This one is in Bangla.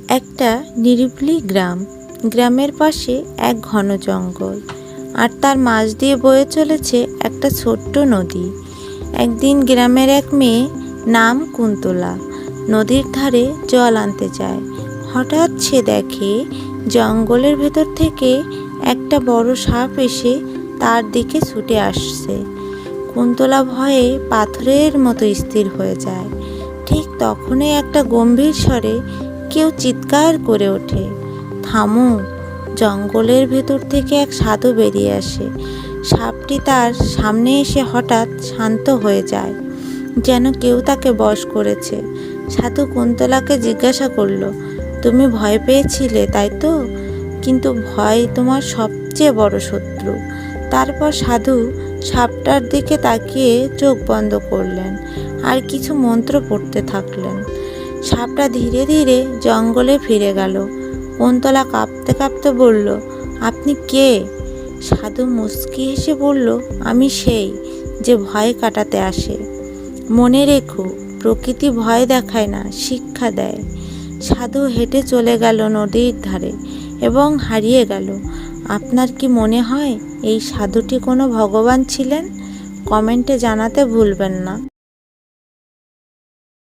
একটা নিরিবিলি গ্রামের পাশে এক ঘন জঙ্গল, আর তার মাঝ দিয়ে বয়ে চলেছে একটা ছোট্ট নদী। একদিন গ্রামের এক মেয়ে নাম কুন্তলা নদীর ধারে জল আনতে যায়। হঠাৎ সে দেখে জঙ্গলের ভেতর থেকে একটা বড় সাপ এসে তার দিকে ছুটে আসছে। কুন্তলা ভয়ে পাথরের মতো স্থির হয়ে যায়। ঠিক তখনই একটা গম্ভীর স্বরে কেউ চিৎকার করে ওঠে, থামো! জঙ্গলের ভেতর থেকে এক সাধু বেরিয়ে আসে। সাপটি তার সামনে এসে হঠাৎ শান্ত হয়ে যায়, যেন কেউ তাকে বশ করেছে। সাধু কুন্তলাকে জিজ্ঞাসা করলো, তুমি ভয় পেয়েছিলে তাই তো? কিন্তু ভয় তোমার সবচেয়ে বড় শত্রু। তারপর সাধু সাপটার দিকে তাকিয়ে চোখ বন্ধ করলেন আর কিছু মন্ত্র পড়তে থাকলেন। সাপটা ধীরে ধীরে জঙ্গলে ফিরে গেল। কুন্তলা কাঁপতে কাঁপতে বলল, আপনি কে? সাধু মুচকি হেসে বলল, আমি সেই যে ভয় কাটাতে আসে। মনে রেখো, প্রকৃতি ভয় দেখায় না, শিক্ষা দেয়। সাধু হেঁটে চলে গেল নদীর ধারে এবং হারিয়ে গেল। আপনার কি মনে হয় এই সাধুটি কোনো ভগবান ছিলেন? কমেন্টে জানাতে ভুলবেন না।